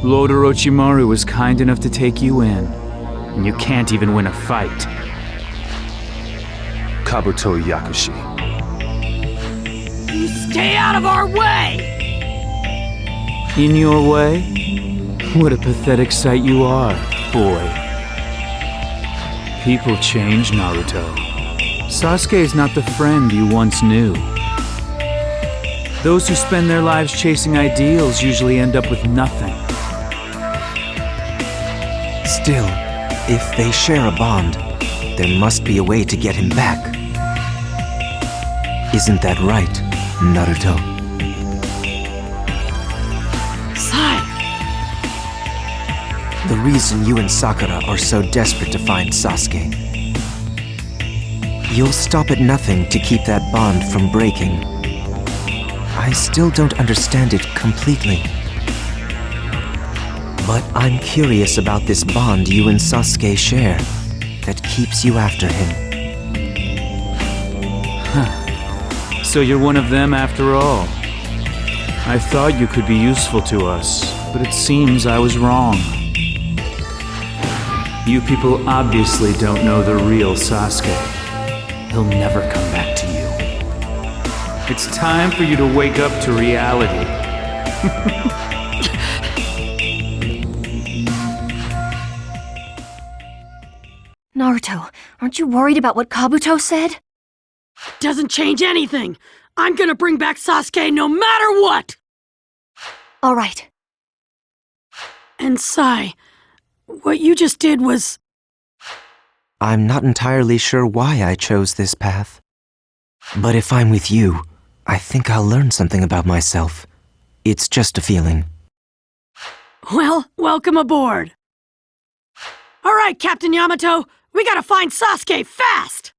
Lord Orochimaru was kind enough to take you in, and you can't even win a fight. Kabuto Yakushi. You stay out of our way! In your way? What a pathetic sight you are, boy. People change, Naruto. Sasuke is not the friend you once knew. Those who spend their lives chasing ideals usually end up with nothing. Still, if they share a bond, there must be a way to get him back. Isn't that right, Naruto? Sai! The reason you and Sakura are so desperate to find Sasuke. You'll stop at nothing to keep that bond from breaking. I still don't understand it completely. But I'm curious about this bond you and Sasuke share that keeps you after him. So you're one of them after all. I thought you could be useful to us, but it seems I was wrong. You people obviously don't know the real Sasuke. He'll never come back to you. It's time for you to wake up to reality. Naruto, aren't you worried about what Kabuto said? Doesn't change anything! I'm gonna bring back Sasuke no matter what! All right. And Sai, what you just did was... I'm not entirely sure why I chose this path. But if I'm with you, I think I'll learn something about myself. It's just a feeling. Well, welcome aboard. All right, Captain Yamato, we gotta find Sasuke fast!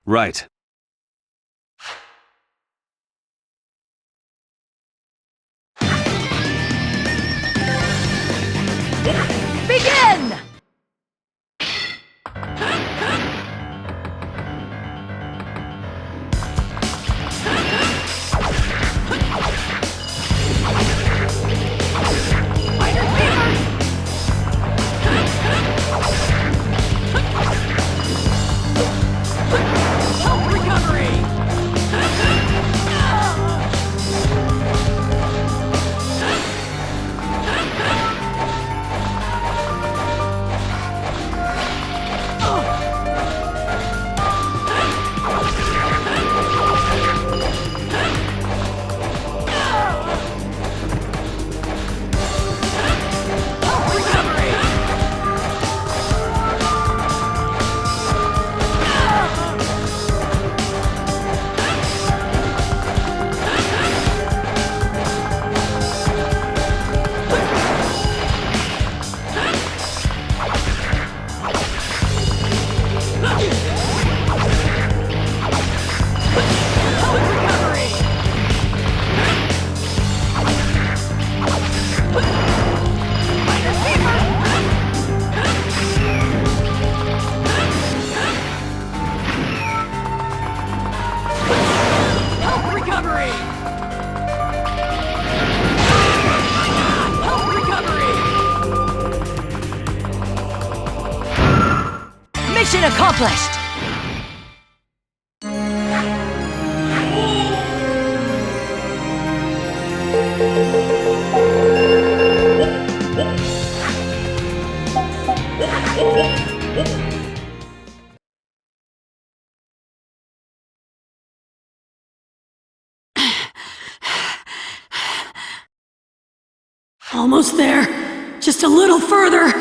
Right. Begin! Health recovery! Mission accomplished! Almost there. Just a little further.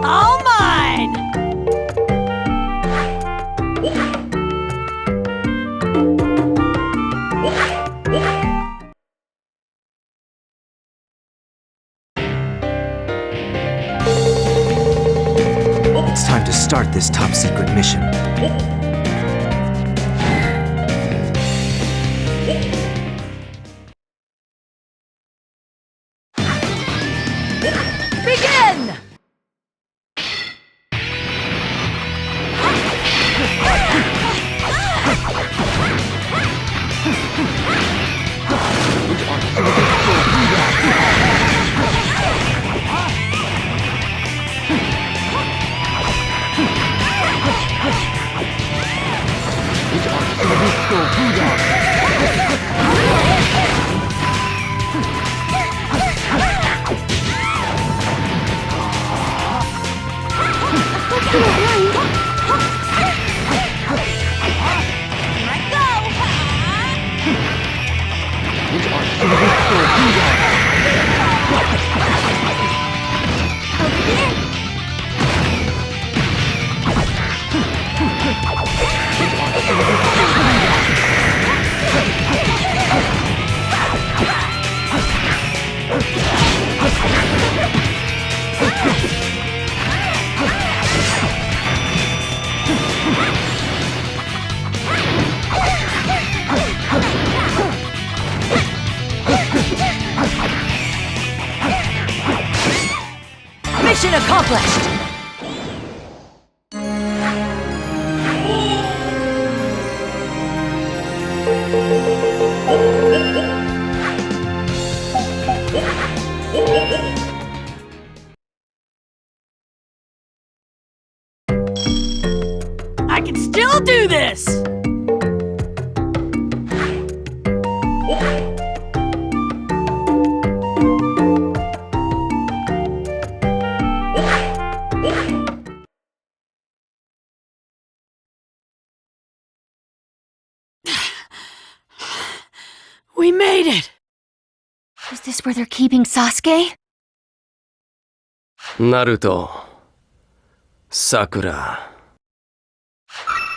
All mine! It's time to start this top-secret mission. Mission accomplished! I can still do this! We made it! Is this where they're keeping Sasuke? Naruto. Sakura.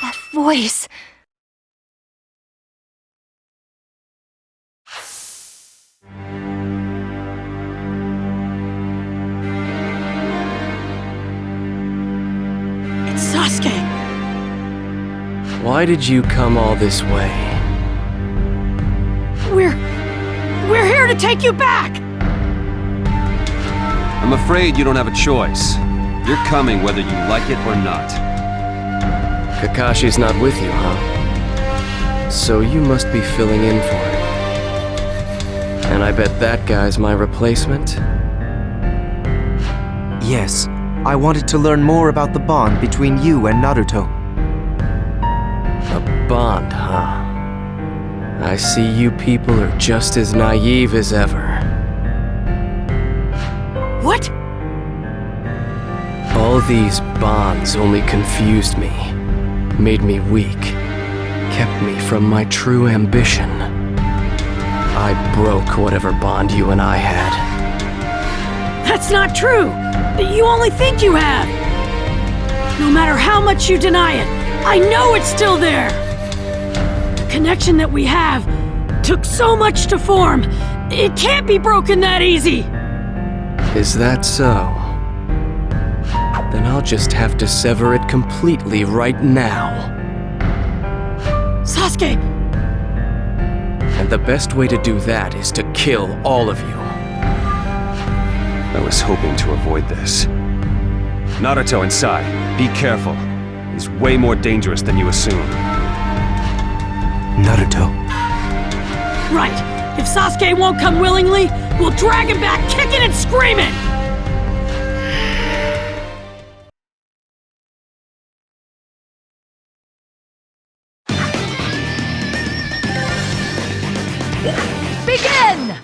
That voice. It's Sasuke! Why did you come all this way? We're here to take you back! I'm afraid you don't have a choice. You're coming whether you like it or not. Kakashi's not with you, huh? So you must be filling in for him. And I bet that guy's my replacement? Yes, I wanted to learn more about the bond between you and Naruto. A bond, huh? I see you people are just as naive as ever. What? All these bonds only confused me, made me weak, kept me from my true ambition. I broke whatever bond you and I had. That's not true! You only think you have! No matter how much you deny it, I know it's still there! The connection that we have took so much to form. It can't be broken that easy! Is that so? Then I'll just have to sever it completely right now. Sasuke! And the best way to do that is to kill all of you. I was hoping to avoid this. Naruto inside. Be careful. He's way more dangerous than you assume. Naruto. Right. If Sasuke won't come willingly, we'll drag him back kicking and screaming! Begin!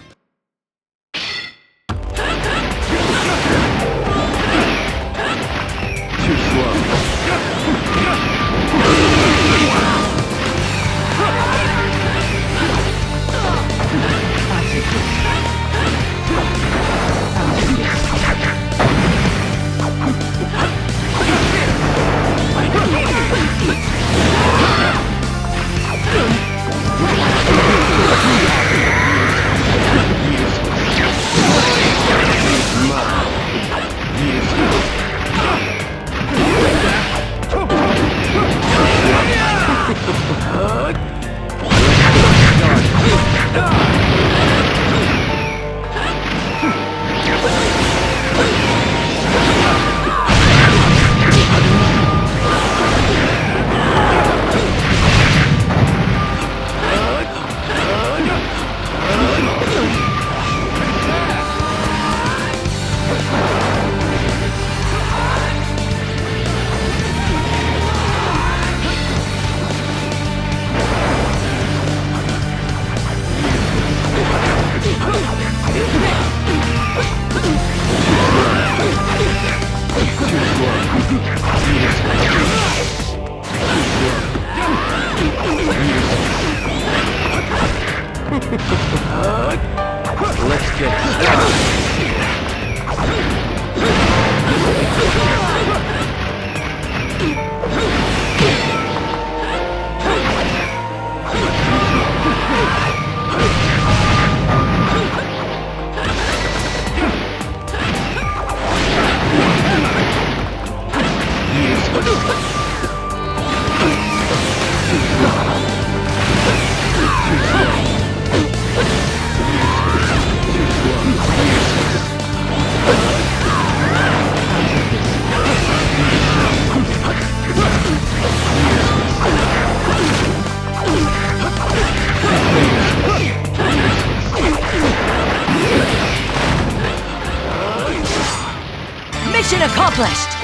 Let's get started. Mission accomplished!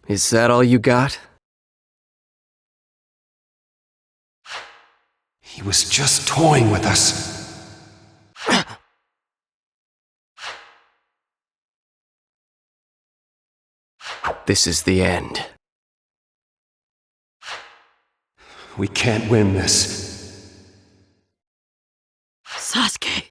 Is that all you got? He was just toying with us. This is the end. We can't win this. Sasuke.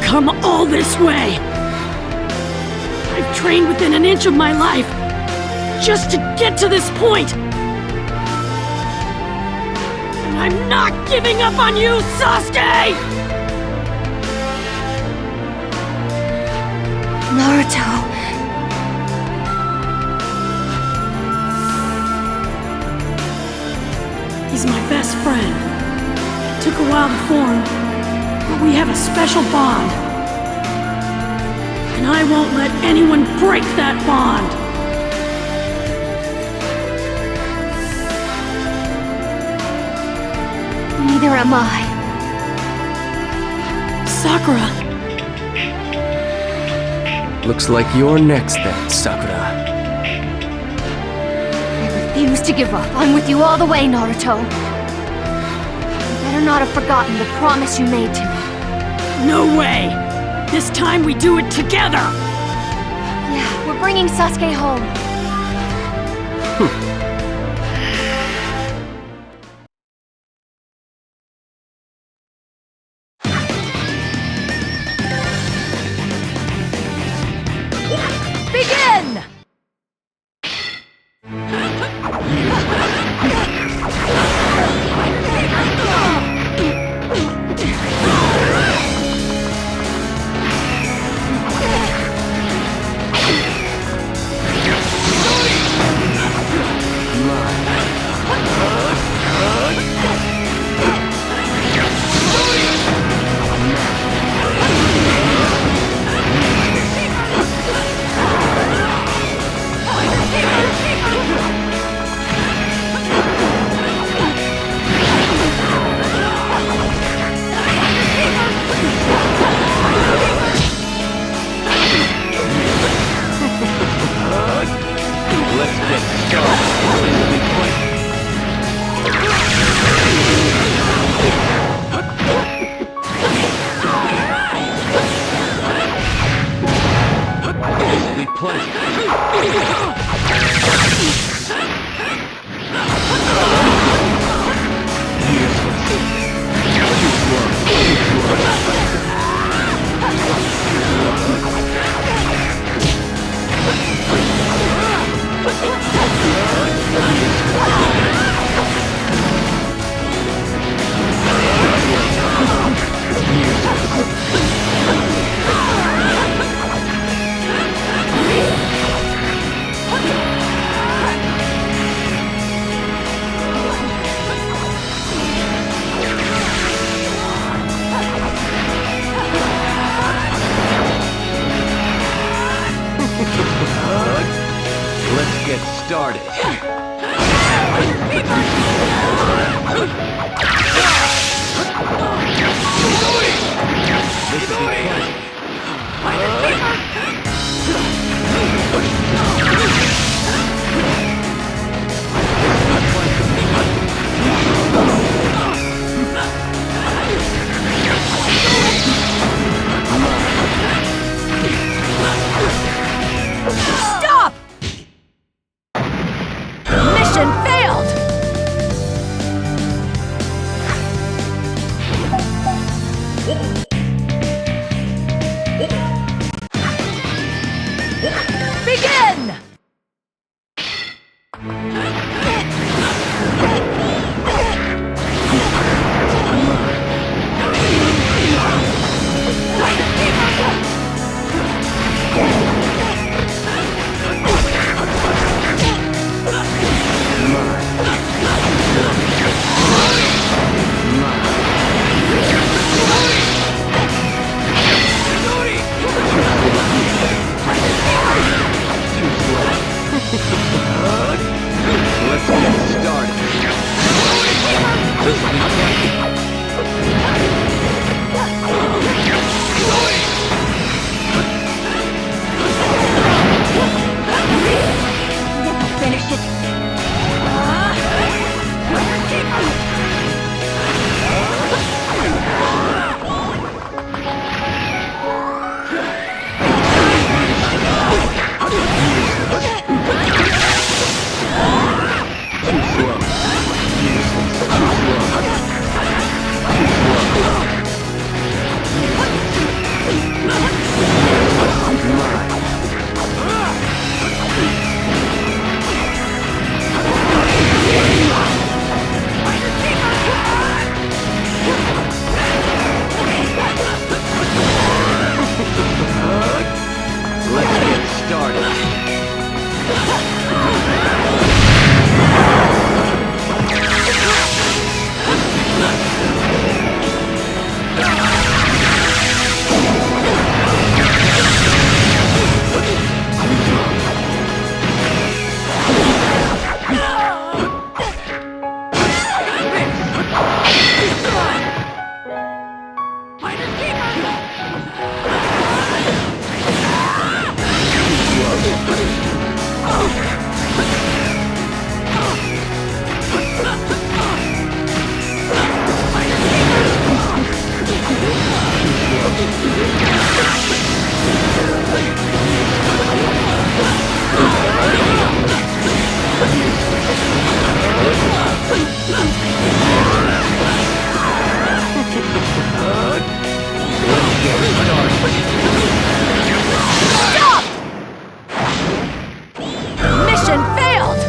Come all this way! I've trained within an inch of my life just to get to this point! And I'm not giving up on you, Sasuke! Naruto. He's my best friend. It took a while to form, but we have a special bond. And I won't let anyone break that bond! Neither am I. Sakura! Looks like you're next then, Sakura. I refuse to give up. I'm with you all the way, Naruto. You better not have forgotten the promise you made to me. No way! This time we do it together! Yeah, we're bringing Sasuke home. Begin! started. Stop! Mission failed! Begin! Let's get started. This'll finish it. Let's get started. Stop! Mission failed!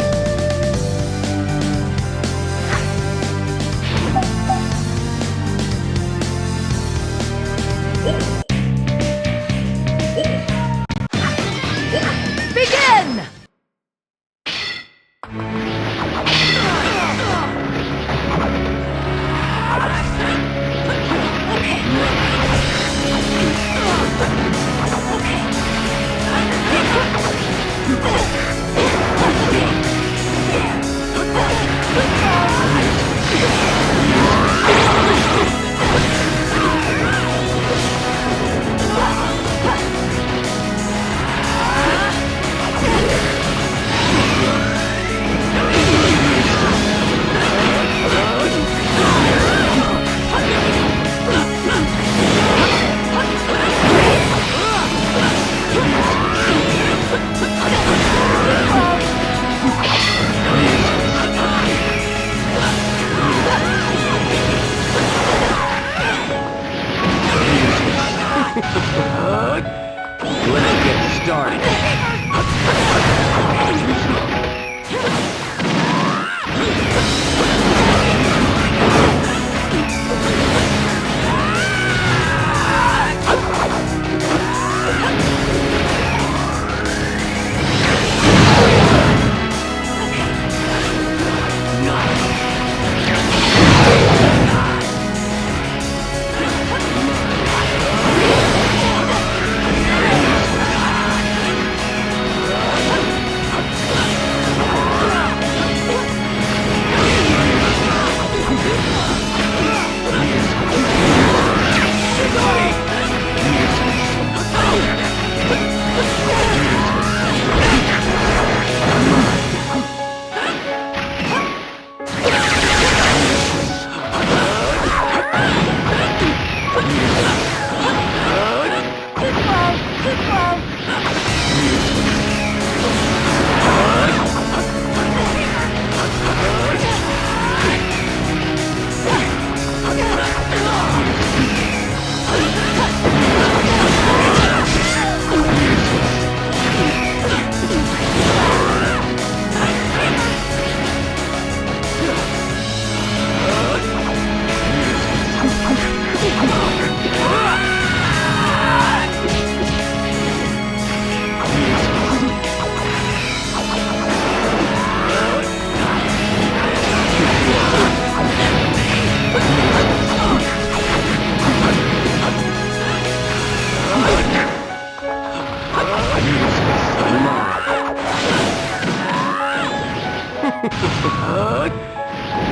Begin! Let's get started.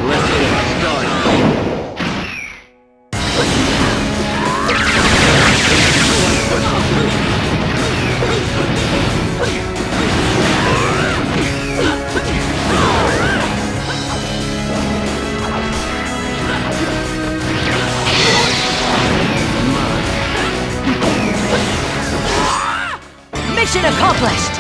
Let's get started. Mission accomplished!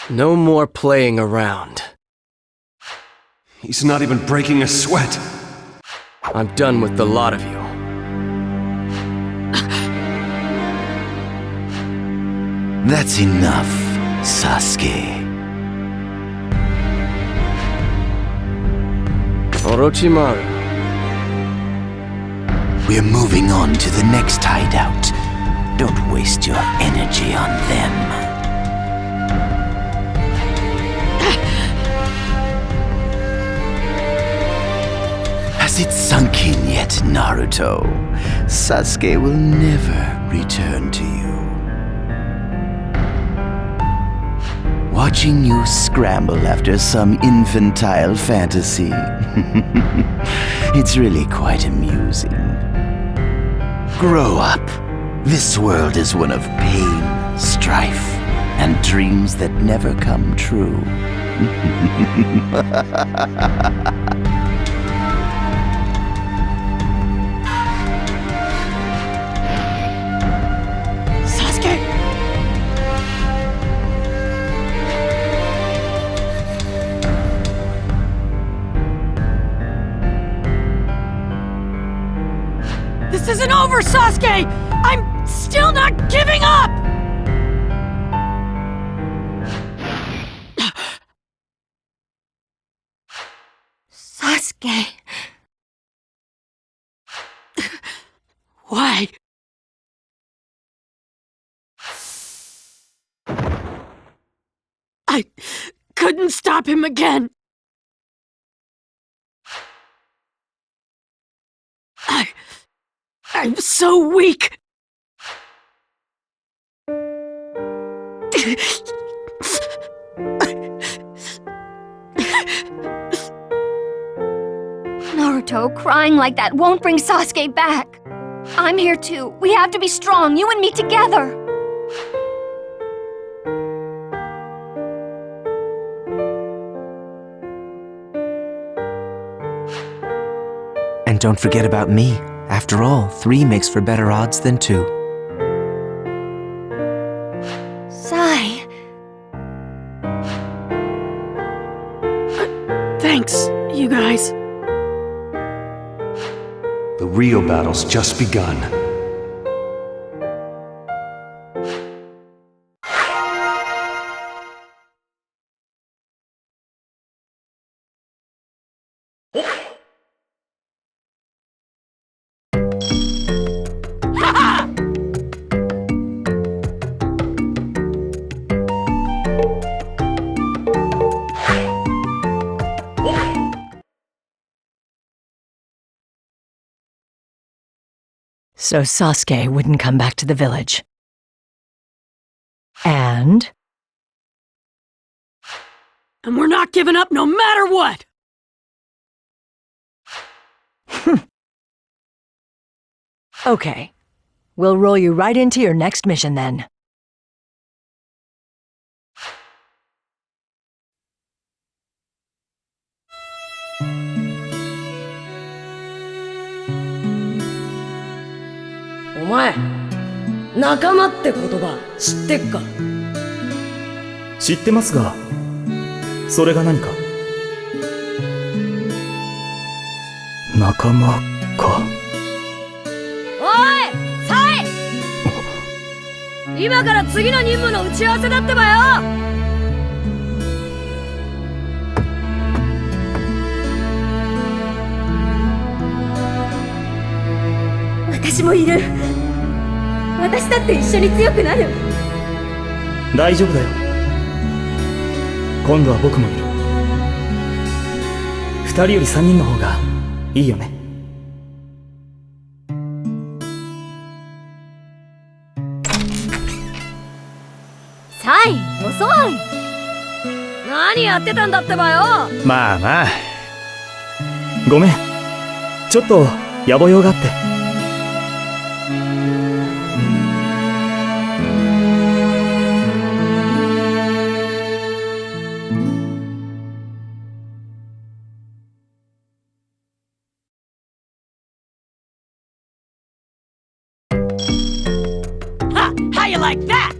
No more playing around. He's not even breaking a sweat. I'm done with the lot of you. That's enough, Sasuke. Orochimaru. We're moving on to the next hideout. Don't waste your energy on them. Has it sunk in yet, Naruto? Sasuke will never return to you. Watching you scramble after some infantile fantasy. It's really quite amusing. Grow up. This world is one of pain, strife, and dreams that never come true. Sasuke! This isn't over, Sasuke! I'm still not giving up! Sasuke. Why? I couldn't stop him again. I'm so weak. Naruto, crying like that won't bring Sasuke back. I'm here too. We have to be strong, you and me together. And don't forget about me. After all, 3 makes for better odds than 2. Sai. Thanks, you guys. The real battle's just begun. So Sasuke wouldn't come back to the village. And we're not giving up no matter what! okay, we'll roll you right into your next mission then. Omae, 仲間って言葉知ってっか？知ってますが、それが何か？仲間か。おい、サイ！今から次の任務の打ち合わせだってばよ！私もいる。私だって一緒に強くなる。大丈夫だよ。今度は僕もいる。2人より3人の方がいいよね。サイ、遅い。何やってたんだってばよ。まあまあ。ごめん。ちょっと野暮用があって。How you like that?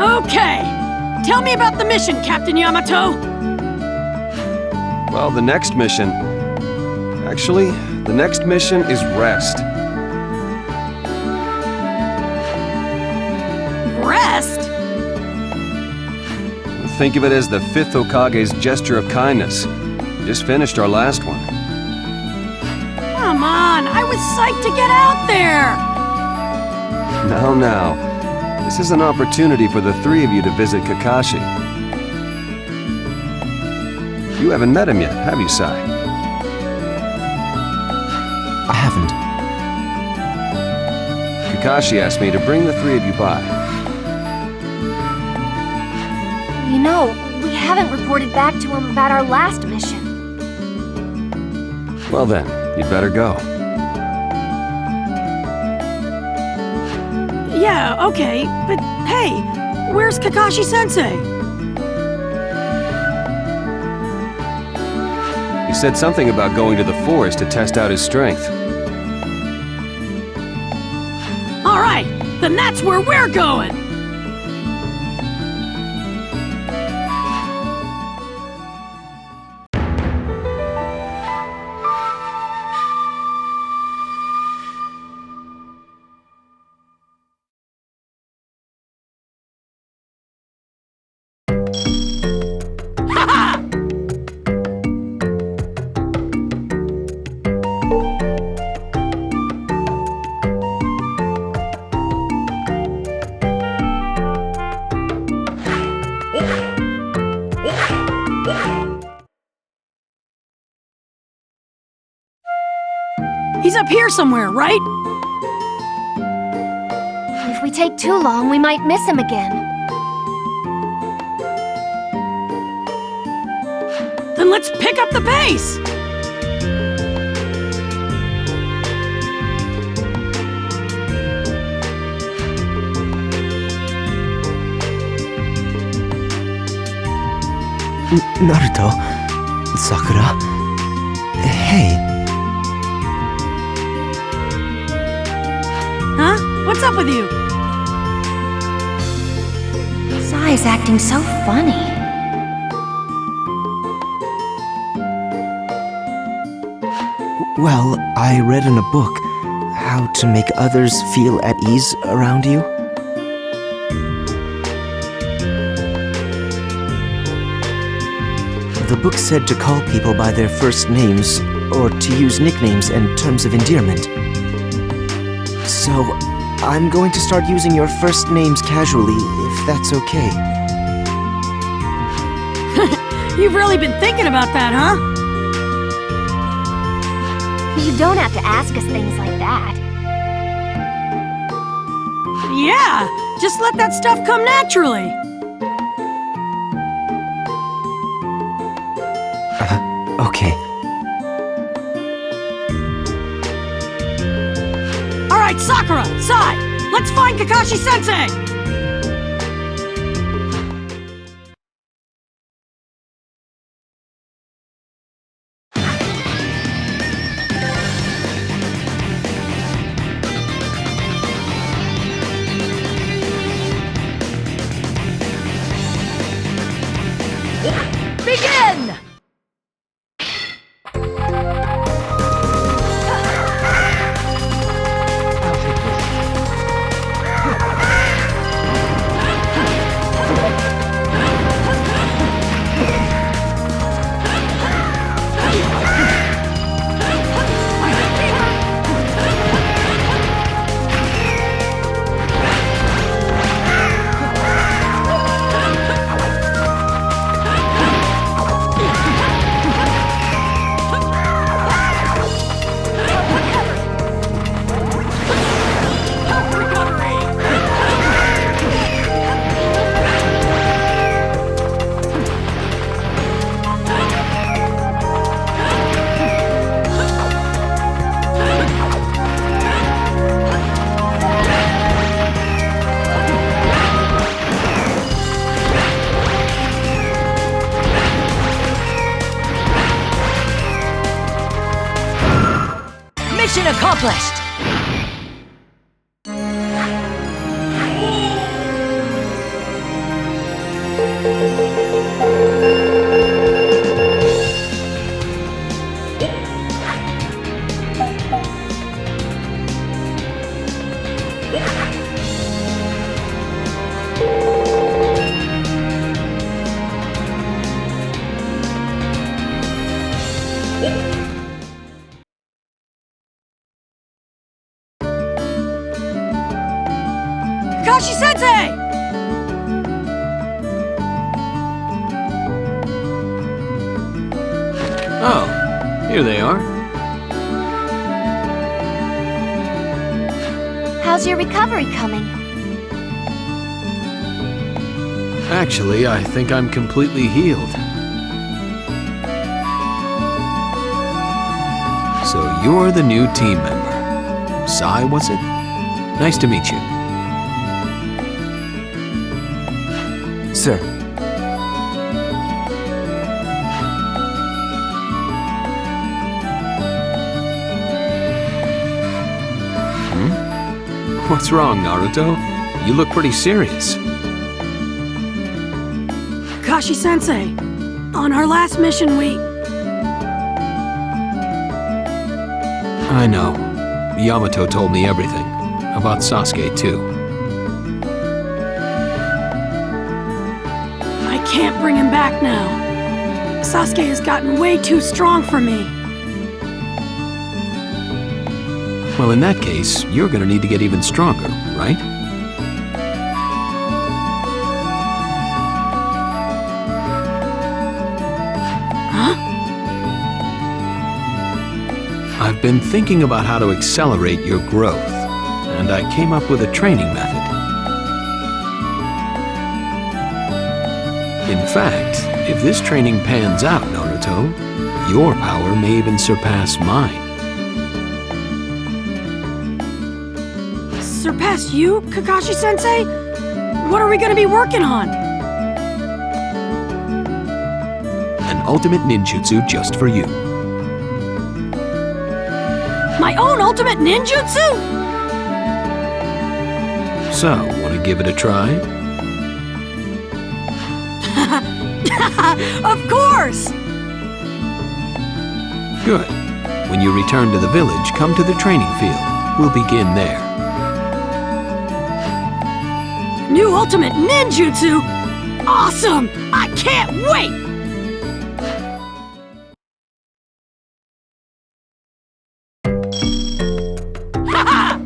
Okay, tell me about the mission, Captain Yamato. Well, the next mission... Actually, the next mission is rest. Rest? Think of it as the 5th Hokage's gesture of kindness. We just finished our last one. Come on, I was psyched to get out there! Now. This is an opportunity for the 3 of you to visit Kakashi. You haven't met him yet, have you, Sai? I haven't. Kakashi asked me to bring the 3 of you by. You know, we haven't reported back to him about our last mission. Well then, you'd better go. Yeah, okay, but hey, where's Kakashi-sensei? He said something about going to the forest to test out his strength. Alright, then that's where we're going! He's up here somewhere, right? If we take too long, we might miss him again. Then let's pick up the pace! Naruto, Sakura, hey. Huh? What's up with you? Sai's acting so funny. Well, I read in a book how to make others feel at ease around you? The book said to call people by their first names, or to use nicknames and terms of endearment. So, I'm going to start using your first names casually, if that's okay. You've really been thinking about that, huh? You don't have to ask us things like that. Yeah, just let that stuff come naturally. Okay. All right, Sakura, Sai, let's find Kakashi-sensei! Begin! Mission accomplished! Kakashi-sensei! Oh, here they are. How's your recovery coming? Actually, I think I'm completely healed. So you're the new team member. Sai, was it? Nice to meet you. Sir. What's wrong, Naruto? You look pretty serious. Kakashi-sensei, on our last mission I know. Yamato told me everything. About Sasuke, too. I can't bring him back now. Sasuke has gotten way too strong for me. Well, in that case, you're gonna need to get even stronger, right? Huh? I've been thinking about how to accelerate your growth, and I came up with a training method. In fact, if this training pans out, Naruto, your power may even surpass mine. Surpass you, Kakashi-sensei? What are we gonna be working on? An ultimate ninjutsu just for you. My own ultimate ninjutsu? So, wanna give it a try? Of course! Good. When you return to the village, come to the training field. We'll begin there. New ultimate ninjutsu? Awesome! I can't wait! Haha!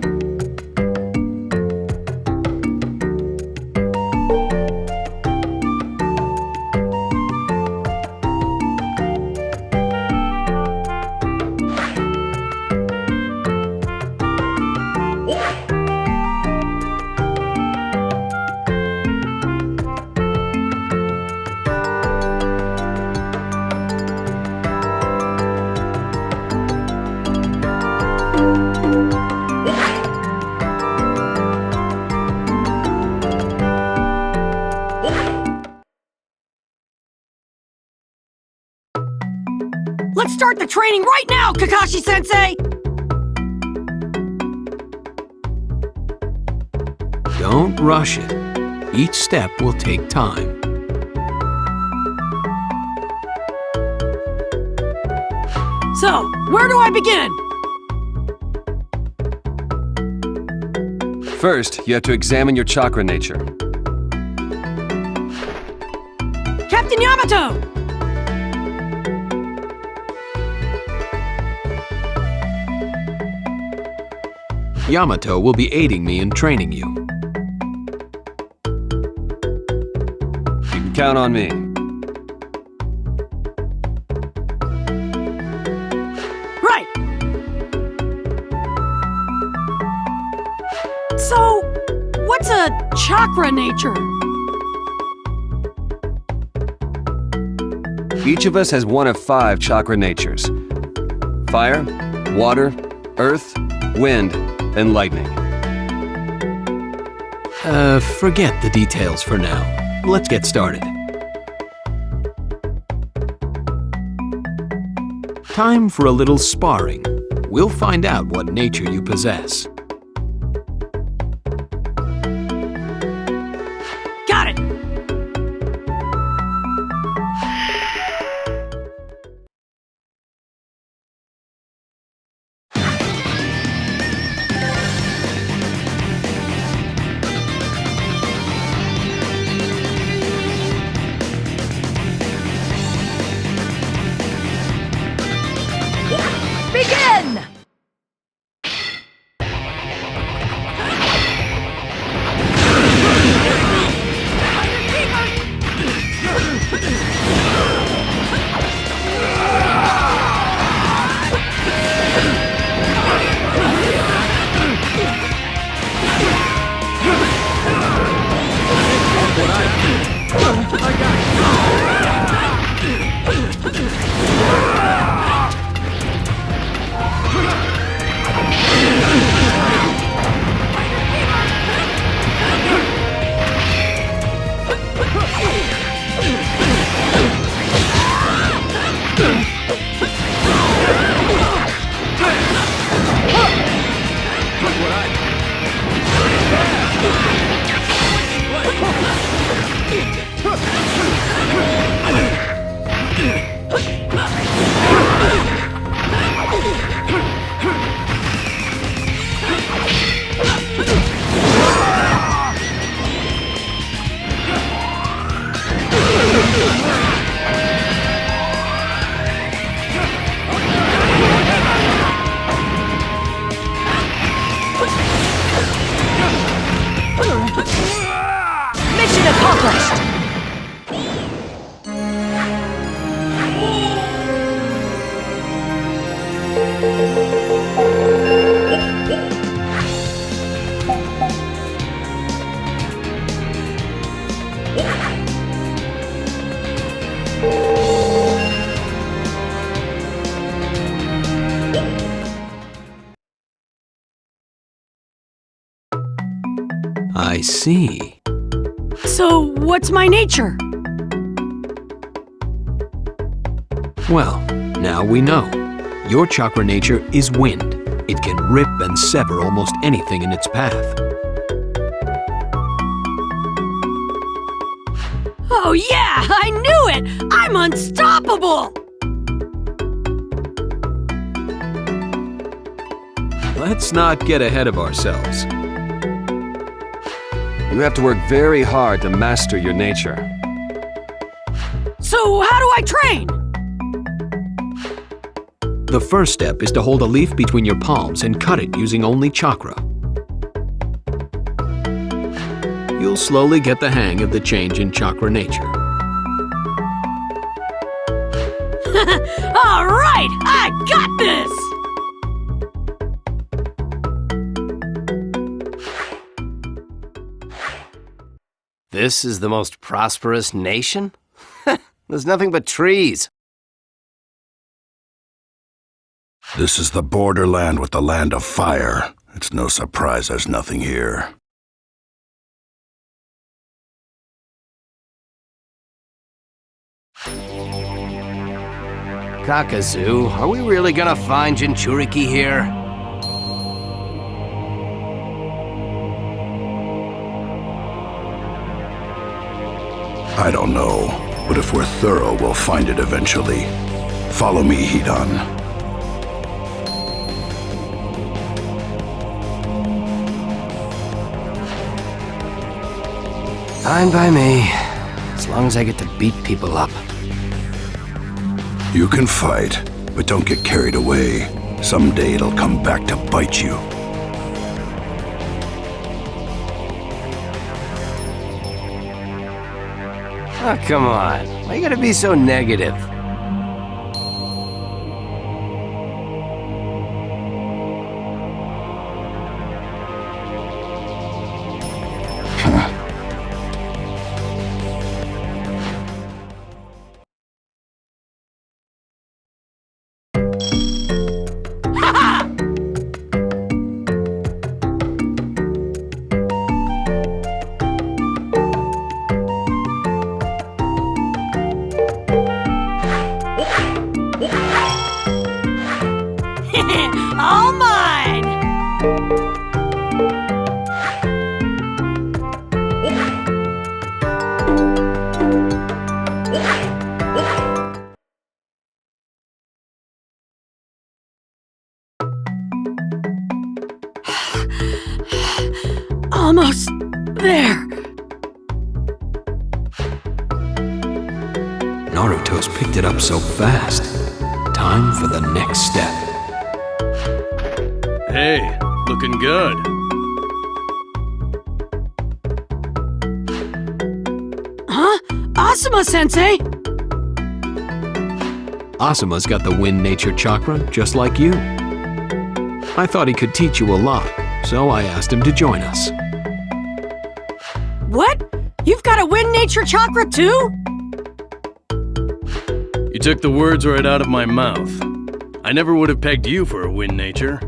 Let's start the training right now, Kakashi-sensei! Don't rush it. Each step will take time. So, where do I begin? First, you have to examine your chakra nature. Captain Yamato! Yamato will be aiding me in training you. You can count on me. Right! So, what's a chakra nature? Each of us has one of 5 chakra natures. Fire, water, earth, wind, and lightning. Forget the details for now. Let's get started. Time for a little sparring. We'll find out what nature you possess. Got it! Begin! Mission accomplished! I see. So, what's my nature? Well, now we know. Your chakra nature is wind. It can rip and sever almost anything in its path. Oh yeah, I knew it! I'm unstoppable! let's not get ahead of ourselves. You have to work very hard to master your nature. So how do I train? The first step is to hold a leaf between your palms and cut it using only chakra. You'll slowly get the hang of the change in chakra nature. All right, I got this! This is the most prosperous nation? There's nothing but trees. This is the borderland with the land of fire. It's no surprise there's nothing here. Kakazu, are we really gonna find Jinchuriki here? I don't know, but if we're thorough, we'll find it eventually. Follow me, Hidan. Fine by me, as long as I get to beat people up. You can fight, but don't get carried away. Someday it'll come back to bite you. Oh, come on. Why you gotta be so negative? All mine! Almost there. Naruto's picked it up so fast. Time for the next step. Hey, looking good. Huh? Asuma-sensei? Asuma's got the wind nature chakra, just like you. I thought he could teach you a lot, so I asked him to join us. What? You've got a wind nature chakra too? You took the words right out of my mouth. I never would have pegged you for a wind nature.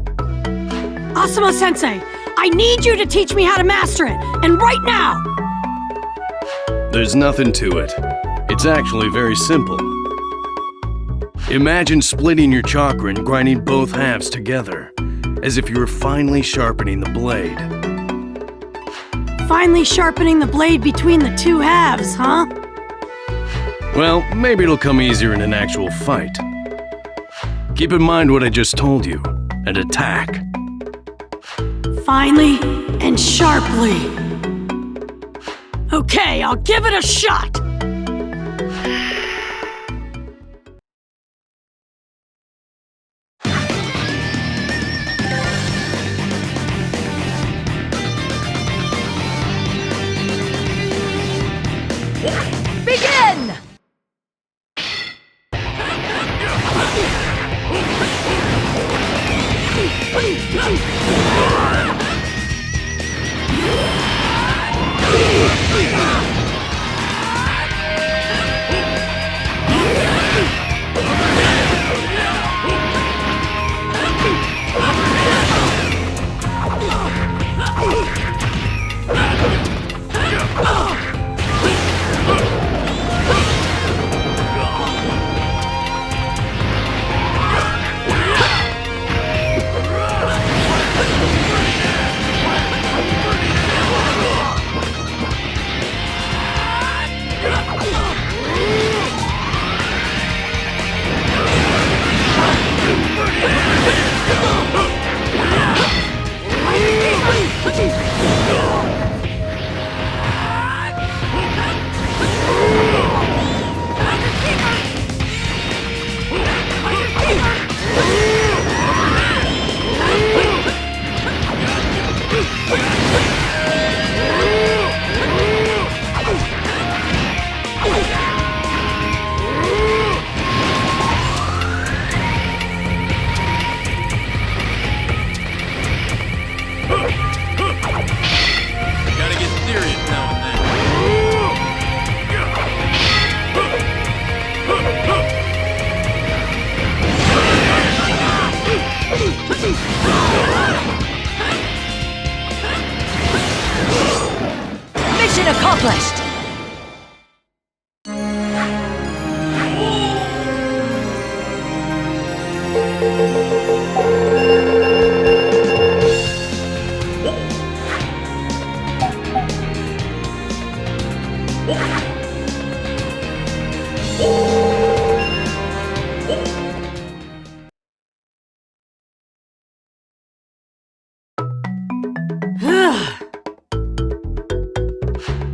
Asuma-sensei, I need you to teach me how to master it, and right now! There's nothing to it. It's actually very simple. Imagine splitting your chakra and grinding both halves together, as if you were finely sharpening the blade. Finally sharpening the blade between the two halves, huh? Well, maybe it'll come easier in an actual fight. Keep in mind what I just told you, and attack. Finely and sharply. Okay, I'll give it a shot! Begin!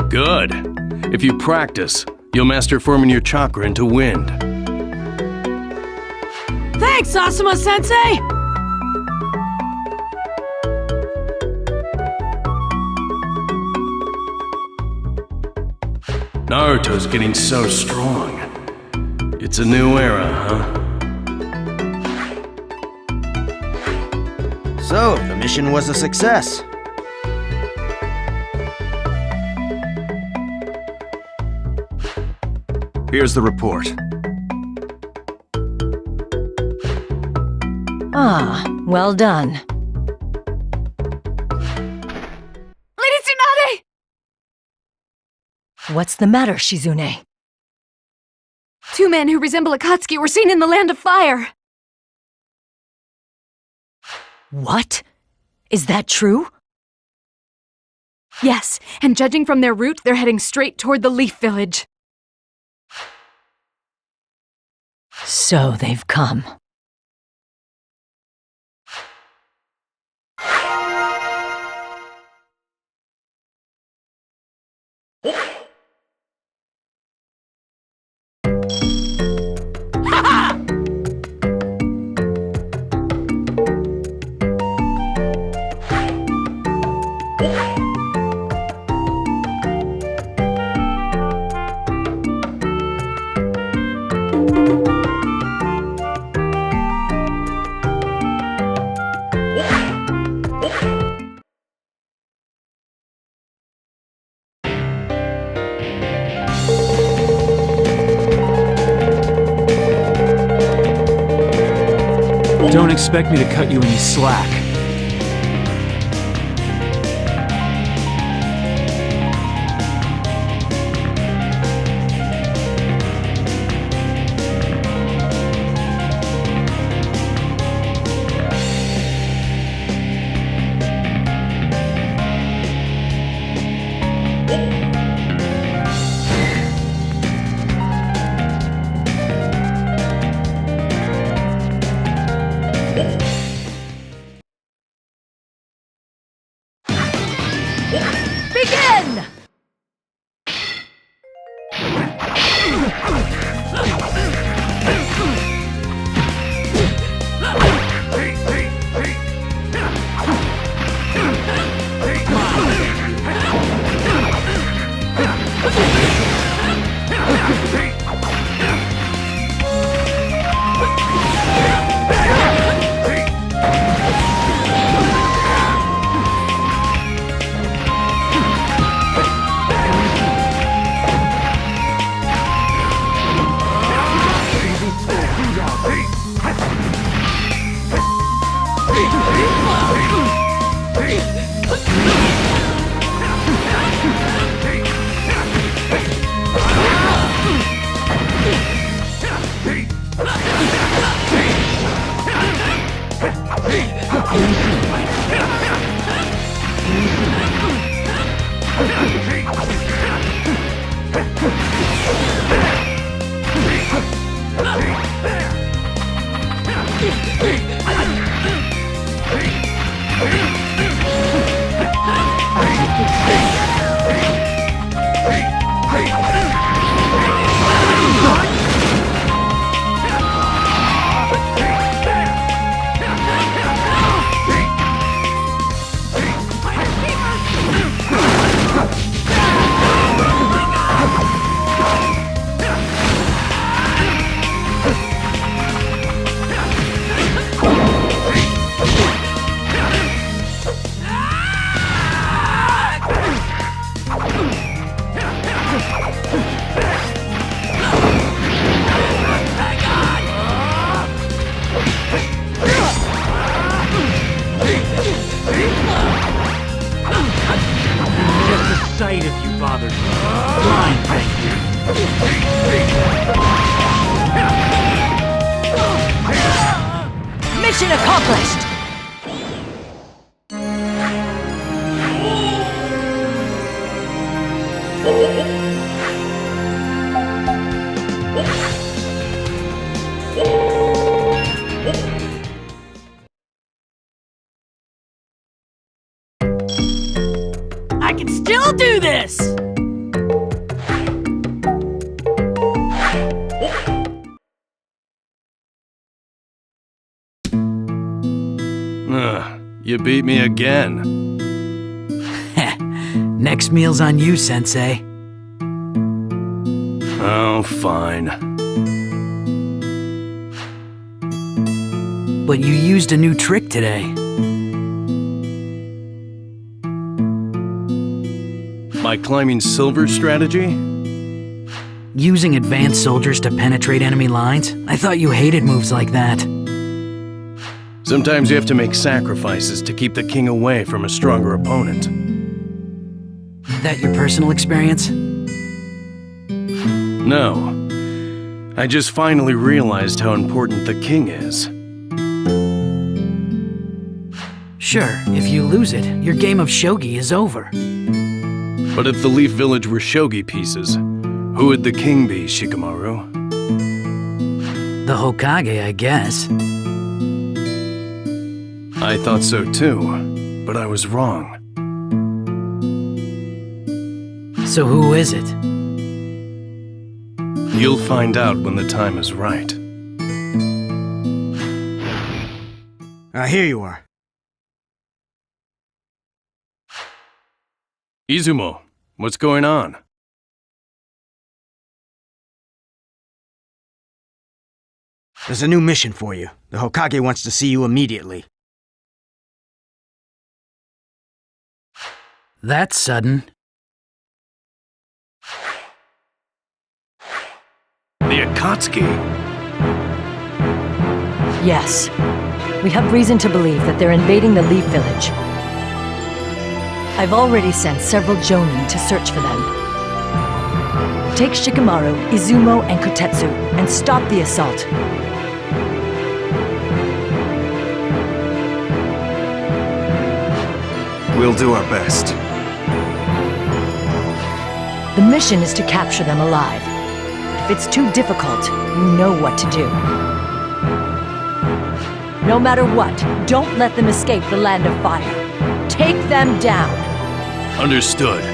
Good. If you practice, you'll master forming your chakra into wind. Thanks, Asuma-sensei! Naruto's getting so strong. It's a new era, huh? So, the mission was a success. Here's the report. Ah, well done. Lady Tsunade! What's the matter, Shizune? 2 men who resemble Akatsuki were seen in the Land of Fire. What? Is that true? Yes, and judging from their route, they're heading straight toward the Leaf Village. So they've come. Don't expect me to cut you any slack. Begin! Sight of you bothers me. Fine, thank you. Mission accomplished! I'll do this! You beat me again. Next meal's on you, Sensei. Oh, fine. But you used a new trick today. My climbing silver strategy? Using advanced soldiers to penetrate enemy lines? I thought you hated moves like that. Sometimes you have to make sacrifices to keep the king away from a stronger opponent. That your personal experience? No. I just finally realized how important the king is. Sure, if you lose it, your game of shogi is over. But if the Leaf Village were shogi pieces, who would the king be, Shikamaru? The Hokage, I guess. I thought so too, but I was wrong. So who is it? You'll find out when the time is right. Here you are. Izumo, what's going on? There's a new mission for you. The Hokage wants to see you immediately. That's sudden. The Akatsuki? Yes. We have reason to believe that they're invading the Leaf Village. I've already sent several Jonin to search for them. Take Shikamaru, Izumo, and Kotetsu, and stop the assault. We'll do our best. The mission is to capture them alive. If it's too difficult, you know what to do. No matter what, don't let them escape the Land of Fire. Take them down. Understood.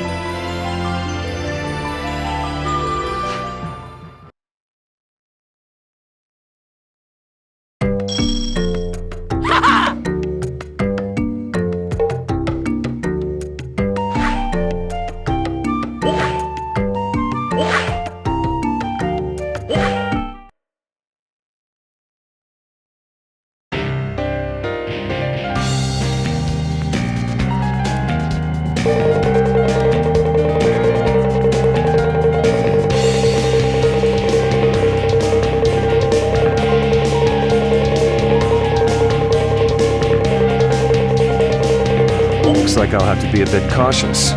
Looks like I'll have to be a bit cautious.